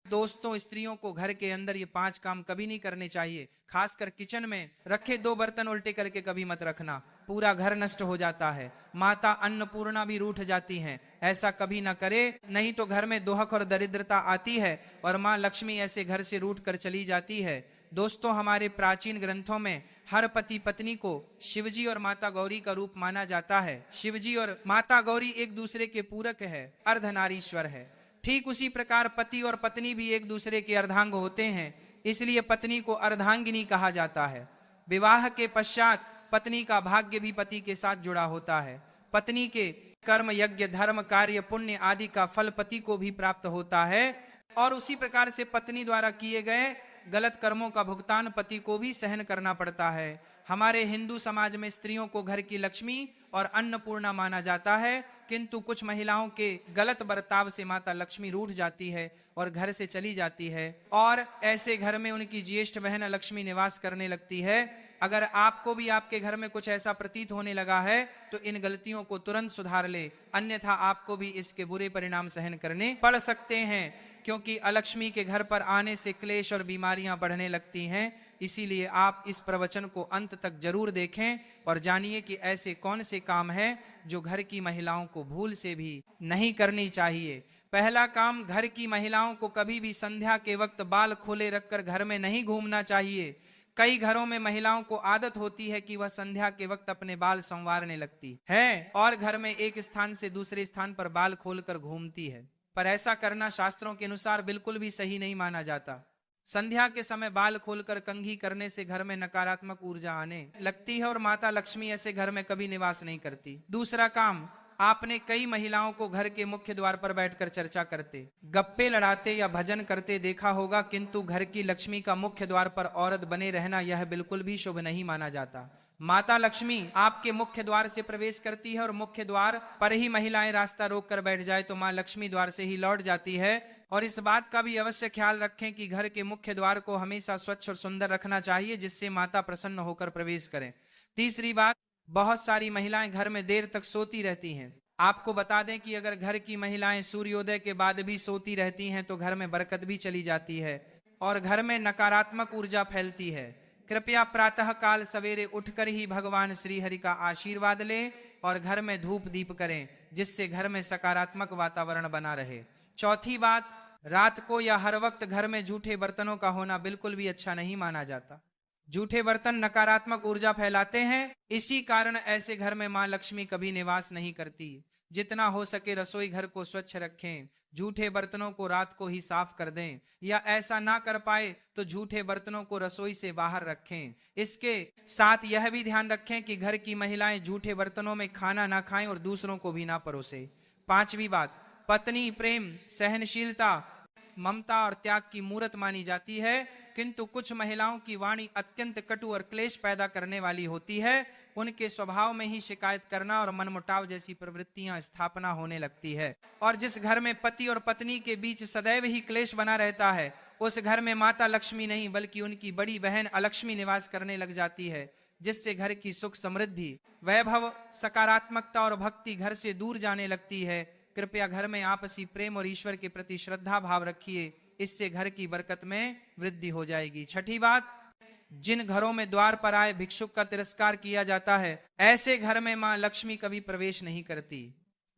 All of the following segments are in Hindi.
दोस्तों, स्त्रियों को घर के अंदर ये 5 काम कभी नहीं करने चाहिए। खासकर किचन में रखे 2 बर्तन उल्टे करके कभी मत रखना, पूरा घर नष्ट हो जाता है। माता अन्नपूर्णा भी रूठ जाती हैं, ऐसा कभी ना करे, नहीं तो घर में दोहक और दरिद्रता आती है और माँ लक्ष्मी ऐसे घर से रूठ कर चली जाती है। दोस्तों, हमारे प्राचीन ग्रंथों में हर पति पत्नी को शिवजी और माता गौरी का रूप माना जाता है। शिवजी और माता गौरी एक दूसरे के पूरक है, अर्धनारीश्वर है। ठीक उसी प्रकार पति और पत्नी भी एक दूसरे के अर्धांग होते हैं, इसलिए पत्नी को अर्धांगिनी कहा जाता है। विवाह के पश्चात पत्नी का भाग्य भी पति के साथ जुड़ा होता है। पत्नी के कर्म, यज्ञ, धर्म, कार्य, पुण्य आदि का फल पति को भी प्राप्त होता है और उसी प्रकार से पत्नी द्वारा किए गए गलत कर्मों का भुगतान पति को भी सहन करना पड़ता है। हमारे हिंदू समाज में स्त्रियों को घर की लक्ष्मी और अन्नपूर्णा माना जाता है, किंतु कुछ महिलाओं के गलत बर्ताव से माता लक्ष्मी रूठ जाती है और घर से चली जाती है और ऐसे घर में उनकी ज्येष्ठ बहन लक्ष्मी निवास करने लगती है। अगर आपको भी आपके घर में कुछ ऐसा प्रतीत होने लगा है तो इन गलतियों को तुरंत सुधार ले, अन्यथा आपको भी इसके बुरे परिणाम सहन करने पड़ सकते हैं, क्योंकि अलक्ष्मी के घर पर आने से क्लेश और बीमारियां बढ़ने लगती हैं। इसीलिए आप इस प्रवचन को अंत तक जरूर देखें और जानिए कि ऐसे कौन से काम हैं जो घर की महिलाओं को भूल से भी नहीं करनी चाहिए। पहला काम, घर की महिलाओं को कभी भी संध्या के वक्त बाल खोले रखकर घर में नहीं घूमना चाहिए। कई घरों में महिलाओं को आदत होती है कि वह संध्या के वक्त अपने बाल संवारने लगती है और घर में एक स्थान से दूसरे स्थान पर बाल खोलकर घूमती है, पर ऐसा करना शास्त्रों के अनुसार बिल्कुल भी सही नहीं माना जाता। संध्या के समय बाल खोलकर कंघी करने से घर में नकारात्मक ऊर्जा आने लगती है और माता लक्ष्मी ऐसे घर में कभी निवास नहीं करती। दूसरा काम, आपने कई महिलाओं को घर के मुख्य द्वार पर बैठकर चर्चा करते, गप्पे लड़ाते या भजन करते देखा होगा, किंतु घर की लक्ष्मी का मुख्य द्वार पर औरत बने रहना यह बिल्कुल भी शुभ नहीं माना जाता। माता लक्ष्मी आपके मुख्य द्वार से प्रवेश करती है और मुख्य द्वार पर ही महिलाएं रास्ता रोक कर बैठ जाए तो मां लक्ष्मी द्वार से ही लौट जाती है। और इस बात का भी अवश्य ख्याल रखें कि घर के मुख्य द्वार को हमेशा स्वच्छ और सुंदर रखना चाहिए, जिससे माता प्रसन्न होकर प्रवेश करें। तीसरी बात, बहुत सारी महिलाएं घर में देर तक सोती रहती हैं। आपको बता दें कि अगर घर की महिलाएं सूर्योदय के बाद भी सोती रहती हैं तो घर में बरकत भी चली जाती है और घर में नकारात्मक ऊर्जा फैलती है। कृपया प्रातः काल सवेरे उठकर ही भगवान श्री हरि का आशीर्वाद लें और घर में धूप दीप करें, जिससे घर में सकारात्मक वातावरण बना रहे। चौथी बात, रात को या हर वक्त घर में जूठे बर्तनों का होना बिल्कुल भी अच्छा नहीं माना जाता। जूठे बर्तन नकारात्मक ऊर्जा फैलाते हैं, इसी कारण ऐसे घर में मां लक्ष्मी कभी निवास नहीं करती। जितना हो सके रसोई घर को स्वच्छ रखें, जूठे बर्तनों को रात को ही साफ कर दें, या ऐसा ना कर पाए तो जूठे बर्तनों को रसोई से बाहर रखें। इसके साथ यह भी ध्यान रखें कि घर की महिलाएं जूठे बर्तनों में खाना ना खाएं और दूसरों को भी ना परोसे। पांचवी बात, पत्नी प्रेम, सहनशीलता, ममता और त्याग की मूर्त मानी जाती है, किंतु कुछ महिलाओं की वाणी अत्यंत कटु और क्लेश पैदा करने वाली होती है। उनके स्वभाव में ही शिकायत करना और मनमुटाव जैसी प्रवृत्तियां स्थापना होने लगती है और जिस घर में पति और पत्नी के बीच सदैव ही क्लेश बना रहता है, उस घर में माता लक्ष्मी नहीं बल्कि उनकी बड़ी बहन अलक्ष्मी निवास करने लग जाती है, जिससे घर की सुख समृद्धि, वैभव, सकारात्मकता और भक्ति घर से दूर जाने लगती है। कृपया घर में आपसी प्रेम और ईश्वर के प्रति श्रद्धा भाव रखिए, इससे घर की बरकत में वृद्धि हो जाएगी। छठी बात, जिन घरों में द्वार पर आए भिक्षुक का तिरस्कार किया जाता है, ऐसे घर में मां लक्ष्मी कभी प्रवेश नहीं करती।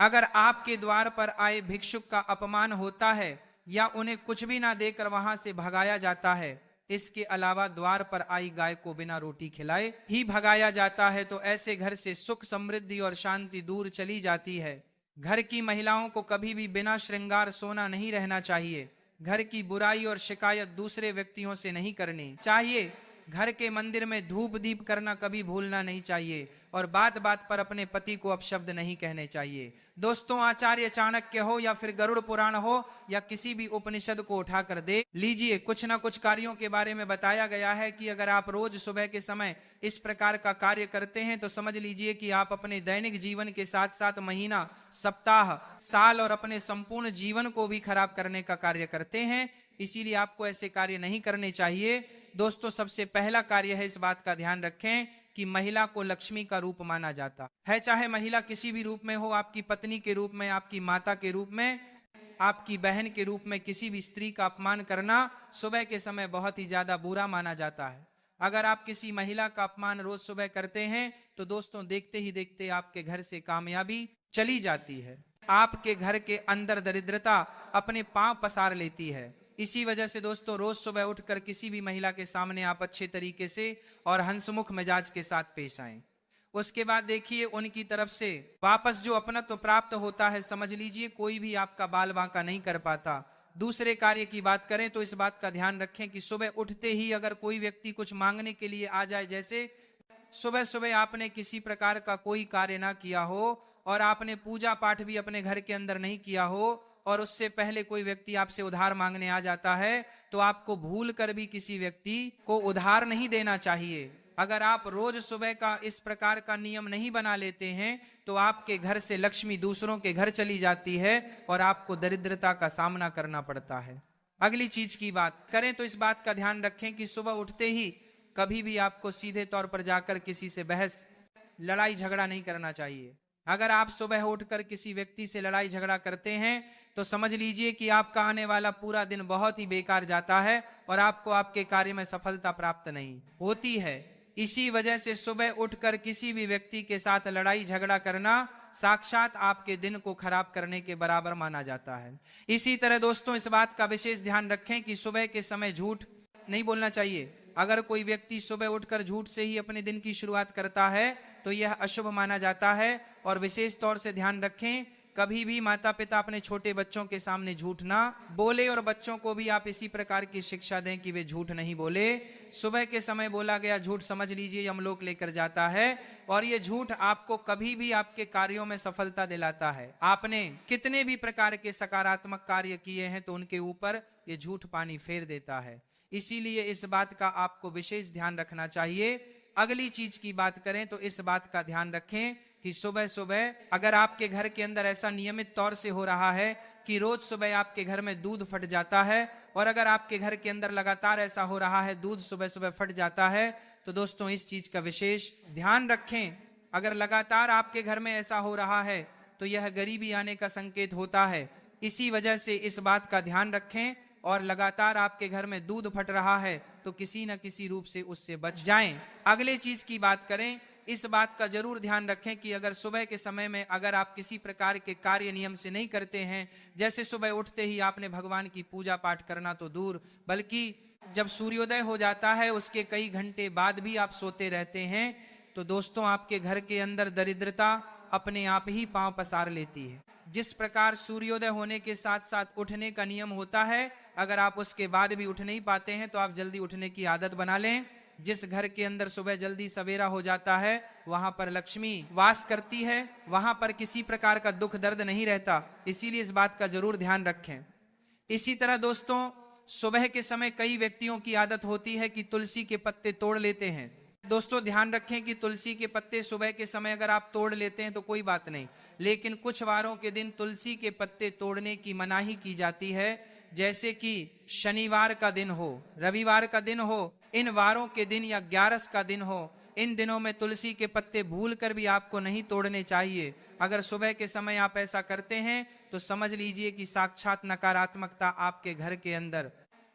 अगर आपके द्वार पर आए भिक्षुक का अपमान होता है या उन्हें कुछ भी ना देकर वहां से भगाया जाता है, इसके अलावा द्वार पर आई गाय को बिना रोटी खिलाए ही भगाया जाता है, तो ऐसे घर से सुख समृद्धि और शांति दूर चली जाती है। घर की महिलाओं को कभी भी बिना श्रृंगार सोना नहीं रहना चाहिए। घर की बुराई और शिकायत दूसरे व्यक्तियों से नहीं करनी चाहिए। घर के मंदिर में धूप दीप करना कभी भूलना नहीं चाहिए और बात बात पर अपने पति को अपशब्द नहीं कहने चाहिए। दोस्तों, आचार्य चाणक्य हो या फिर गरुड़ पुराण हो या किसी भी उपनिषद को उठाकर दे लीजिए, कुछ ना कुछ कार्यों के बारे में बताया गया है कि अगर आप रोज सुबह के समय इस प्रकार का कार्य करते हैं तो समझ लीजिए कि आप अपने दैनिक जीवन के साथ साथ महीना, सप्ताह, साल और अपने संपूर्ण जीवन को भी खराब करने का कार्य करते हैं। इसीलिए आपको ऐसे कार्य नहीं करने चाहिए। दोस्तों, सबसे पहला कार्य है, इस बात का ध्यान रखें कि महिला को लक्ष्मी का रूप माना जाता है। चाहे महिला किसी भी रूप में हो, आपकी पत्नी के रूप में, आपकी माता के रूप में, आपकी बहन के रूप में किसी भी स्त्री का अपमान करना सुबह के समय बहुत ही ज्यादा बुरा माना जाता है। अगर आप किसी महिला का अपमान रोज सुबह करते हैं तो दोस्तों देखते ही देखते आपके घर से कामयाबी चली जाती है, आपके घर के अंदर दरिद्रता अपने पांव पसार लेती है। इसी वजह से दोस्तों रोज सुबह उठकर किसी भी महिला के सामने आप अच्छे तरीके से और हंसमुख मिजाज के साथ पेश आएं। उसके बाद देखिए उनकी तरफ से वापस जो अपनत्व प्राप्त होता है, समझ लीजिए कोई भी आपका बाल बांका नहीं कर पाता। दूसरे कार्य की बात करें तो इस बात का ध्यान रखें कि सुबह उठते ही अगर कोई व्यक्ति कुछ मांगने के लिए आ जाए, जैसे सुबह सुबह आपने किसी प्रकार का कोई कार्य ना किया हो और आपने पूजा पाठ भी अपने घर के अंदर नहीं किया हो और उससे पहले कोई व्यक्ति आपसे उधार मांगने आ जाता है, तो आपको भूल कर भी किसी व्यक्ति को उधार नहीं देना चाहिए। अगर आप रोज सुबह का इस प्रकार का नियम नहीं बना लेते हैं तो आपके घर से लक्ष्मी दूसरों के घर चली जाती है और आपको दरिद्रता का सामना करना पड़ता है। अगली चीज की बात करें तो इस बात का ध्यान रखें कि सुबह उठते ही कभी भी आपको सीधे तौर पर जाकर किसी से बहस लड़ाई झगड़ा नहीं करना चाहिए। अगर आप सुबह उठकर किसी व्यक्ति से लड़ाई झगड़ा करते हैं तो समझ लीजिए कि आपका आने वाला पूरा दिन बहुत ही बेकार जाता है और आपको आपके कार्य में सफलता प्राप्त नहीं होती है। इसी वजह से सुबह उठकर किसी भी व्यक्ति के साथ लड़ाई झगड़ा करना साक्षात आपके दिन को खराब करने के बराबर माना जाता है। इसी तरह दोस्तों इस बात का विशेष ध्यान रखें कि सुबह के समय झूठ नहीं बोलना चाहिए। अगर कोई व्यक्ति सुबह उठकर झूठ से ही अपने दिन की शुरुआत करता है तो यह अशुभ माना जाता है। और विशेष तौर से ध्यान रखें, कभी भी माता पिता अपने छोटे बच्चों के सामने झूठ ना बोले और बच्चों को भी आप इसी प्रकार की शिक्षा दें कि वे झूठ नहीं बोले। सुबह के समय बोला गया झूठ समझ लीजिए यमलोक लेकर जाता है और ये झूठ आपको कभी भी आपके कार्यों में सफलता दिलाता है। आपने कितने भी प्रकार के सकारात्मक कार्य किए हैं तो उनके ऊपर ये झूठ पानी फेर देता है। इसीलिए इस बात का आपको विशेष ध्यान रखना चाहिए। अगली चीज की बात करें तो इस बात का ध्यान रखें कि सुबह सुबह अगर आपके घर के अंदर ऐसा नियमित तौर से हो रहा है कि रोज सुबह आपके घर में दूध फट जाता है और अगर आपके घर के अंदर लगातार ऐसा हो रहा है दूध सुबह सुबह फट जाता है तो दोस्तों इस चीज का विशेष ध्यान रखें। अगर लगातार आपके घर में ऐसा हो रहा है तो यह गरीबी आने का संकेत होता है। इसी वजह से इस बात का ध्यान रखें और लगातार आपके घर में दूध फट रहा है तो किसी न किसी रूप से उससे बच जाएं। अगले चीज की बात करें, इस बात का जरूर ध्यान रखें कि अगर सुबह के समय में अगर आप किसी प्रकार के कार्य नियम से नहीं करते हैं, जैसे सुबह उठते ही आपने भगवान की पूजा पाठ करना तो दूर, बल्कि जब सूर्योदय हो जाता है उसके कई घंटे बाद भी आप सोते रहते हैं तो दोस्तों आपके घर के अंदर दरिद्रता अपने आप ही पांव पसार लेती है। जिस प्रकार सूर्योदय होने के साथ साथ उठने का नियम होता है, अगर आप उसके बाद भी उठ नहीं पाते हैं तो आप जल्दी उठने की आदत बना लें। जिस घर के अंदर सुबह जल्दी सवेरा हो जाता है वहां पर लक्ष्मी वास करती है, वहां पर किसी प्रकार का दुख दर्द नहीं रहता। इसीलिए इस बात का जरूर ध्यान रखें। इसी तरह दोस्तों सुबह के समय कई व्यक्तियों की आदत होती है कि तुलसी के पत्ते तोड़ लेते हैं। दोस्तों ध्यान रखें कि तुलसी के पत्ते सुबह के समय अगर आप तोड़ लेते हैं तो कोई बात नहीं, लेकिन कुछ वारों के दिन तुलसी के पत्ते तोड़ने की मनाही की जाती है, जैसे कि शनिवार का दिन हो, रविवार का दिन हो, इन वारों के दिन या 11 का दिन हो, इन दिनों में तुलसी के पत्ते भूल कर भी आपको नहीं तोड़ने चाहिए। अगर सुबह के समय आप ऐसा करते हैं तो समझ लीजिए कि साक्षात नकारात्मकता आपके घर के अंदर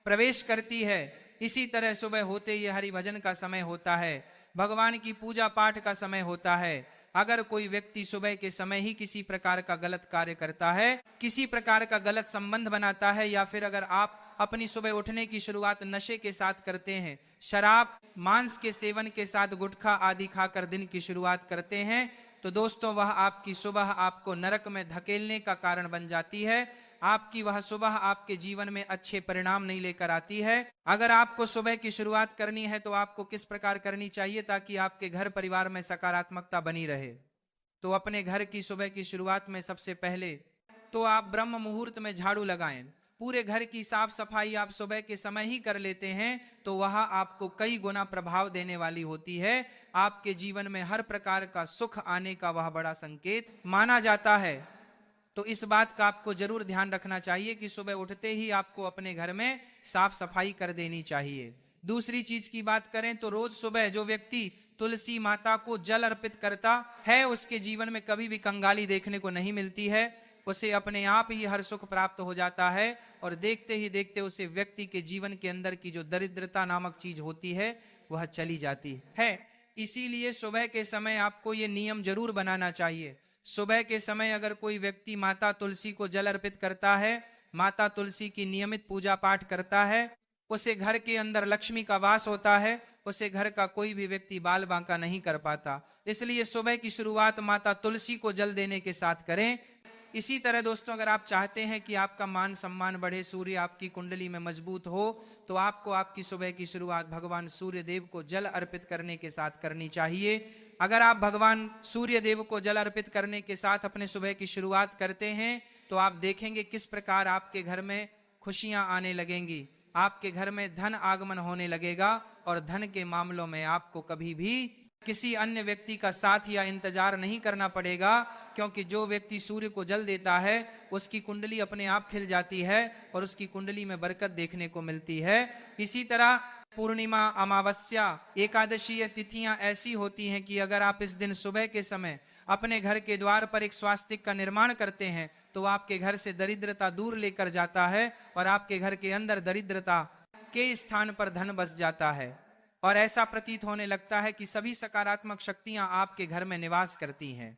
प्रवेश करती है। इसी तरह सुबह होते ही हरि भजन का समय होता है, भगवान की पूजा पाठ का समय होता है। अगर कोई व्यक्ति सुबह के समय ही किसी प्रकार का गलत कार्य करता है, किसी प्रकार का गलत संबंध बनाता है, या फिर अगर आप अपनी सुबह उठने की शुरुआत नशे के साथ करते हैं, शराब मांस के सेवन के साथ गुटखा आदि खाकर दिन की शुरुआत करते हैं, तो दोस्तों वह आपकी सुबह आपको नरक में धकेलने का कारण बन जाती है। आपकी वह सुबह आपके जीवन में अच्छे परिणाम नहीं लेकर आती है। अगर आपको सुबह की शुरुआत करनी है तो आपको किस प्रकार करनी चाहिए ताकि आपके घर परिवार में सकारात्मकता बनी रहे? तो अपने घर की सुबह की शुरुआत में सबसे पहले तो आप ब्रह्म मुहूर्त में झाड़ू लगाएं। पूरे घर की साफ सफाई आप सुबह के समय ही कर लेते हैं तो वह आपको कई गुना प्रभाव देने वाली होती है। आपके जीवन में हर प्रकार का सुख आने का वह बड़ा संकेत माना जाता है। तो इस बात का आपको जरूर ध्यान रखना चाहिए कि सुबह उठते ही आपको अपने घर में साफ सफाई कर देनी चाहिए। दूसरी चीज की बात करें तो रोज सुबह जो व्यक्ति तुलसी माता को जल अर्पित करता है उसके जीवन में कभी भी कंगाली देखने को नहीं मिलती है। उसे अपने आप ही हर सुख प्राप्त हो जाता है और देखते ही देखते उसे व्यक्ति के जीवन के अंदर की जो दरिद्रता नामक चीज होती है वह चली जाती है। इसीलिए सुबह के समय आपको ये नियम जरूर बनाना चाहिए। सुबह के समय अगर कोई व्यक्ति माता तुलसी को जल अर्पित करता है, माता तुलसी की नियमित पूजा पाठ करता है, उसे घर के अंदर लक्ष्मी का वास होता है, उसे घर का कोई भी व्यक्ति बाल बांका नहीं कर पाता। इसलिए सुबह की शुरुआत माता तुलसी को जल देने के साथ करें। इसी तरह दोस्तों, अगर आप चाहते हैं कि आपका मान सम्मान बढ़े, सूर्य आपकी कुंडली में मजबूत हो, तो आपको आपकी सुबह की शुरुआत भगवान सूर्य देव को जल अर्पित करने के साथ करनी चाहिए। अगर आप भगवान सूर्य देव को जल अर्पित करने के साथ अपने सुबह की शुरुआत करते हैं तो आप देखेंगे किस प्रकार आपके घर में खुशियां आने लगेंगी, आपके घर में धन आगमन होने लगेगा और धन के मामलों में आपको कभी भी किसी अन्य व्यक्ति का साथ या इंतजार नहीं करना पड़ेगा, क्योंकि जो व्यक्ति सूर्य को जल देता है उसकी कुंडली अपने आप खिल जाती है और उसकी कुंडली में बरकत देखने को मिलती है। इसी तरह पूर्णिमा, अमावस्या, एकादशी ये तिथियां ऐसी होती हैं कि अगर आप इस दिन सुबह के समय अपने घर के द्वार पर एक स्वास्तिक का निर्माण करते हैं तो आपके घर से दरिद्रता दूर लेकर जाता है और आपके घर के अंदर दरिद्रता के स्थान पर धन बस जाता है और ऐसा प्रतीत होने लगता है कि सभी सकारात्मक शक्तियां आपके घर में निवास करती हैं।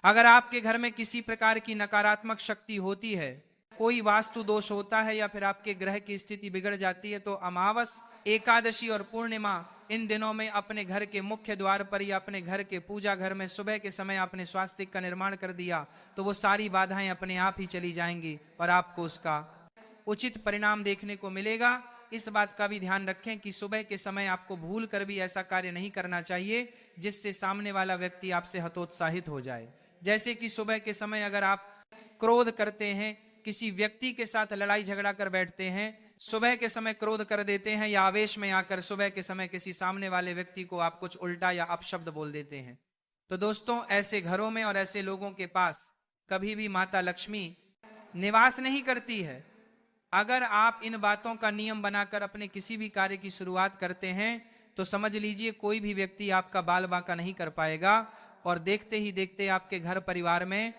अगर आपके घर में किसी प्रकार की नकारात्मक शक्ति होती है, कोई वास्तु दोष होता है या फिर आपके ग्रह की स्थिति बिगड़ जाती है, तो अमावस, एकादशी और पूर्णिमा इन दिनों में अपने घर के मुख्य द्वार पर या अपने घर के पूजा घर में सुबह के समय आपने स्वास्तिक का निर्माण कर दिया तो वो सारी बाधाएं अपने आप ही चली जाएंगी और आपको उसका उचित परिणाम देखने को मिलेगा। इस बात का भी ध्यान रखें कि सुबह के समय आपको भूल कर भी ऐसा कार्य नहीं करना चाहिए जिससे सामने वाला व्यक्ति आपसे हतोत्साहित हो जाए। जैसे कि सुबह के समय अगर आप क्रोध करते हैं, किसी व्यक्ति के साथ लड़ाई झगड़ा कर बैठते हैं, सुबह के समय क्रोध कर देते हैं या आवेश में आकर सुबह के समय किसी सामने वाले व्यक्ति को आप कुछ उल्टा या अपशब्द बोल देते हैं, तो दोस्तों ऐसे घरों में और ऐसे लोगों के पास कभी भी माता लक्ष्मी निवास नहीं करती है। अगर आप इन बातों का नियम बनाकर अपने किसी भी कार्य की शुरुआत करते हैं तो समझ लीजिए कोई भी व्यक्ति आपका बाल बांका नहीं कर पाएगा और देखते ही देखते आपके घर परिवार में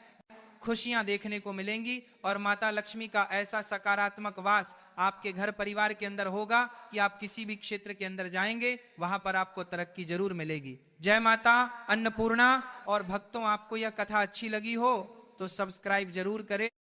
खुशियां देखने को मिलेंगी और माता लक्ष्मी का ऐसा सकारात्मक वास आपके घर परिवार के अंदर होगा कि आप किसी भी क्षेत्र के अंदर जाएंगे वहां पर आपको तरक्की जरूर मिलेगी। जय माता अन्नपूर्णा। और भक्तों, आपको यह कथा अच्छी लगी हो तो सब्सक्राइब जरूर करें।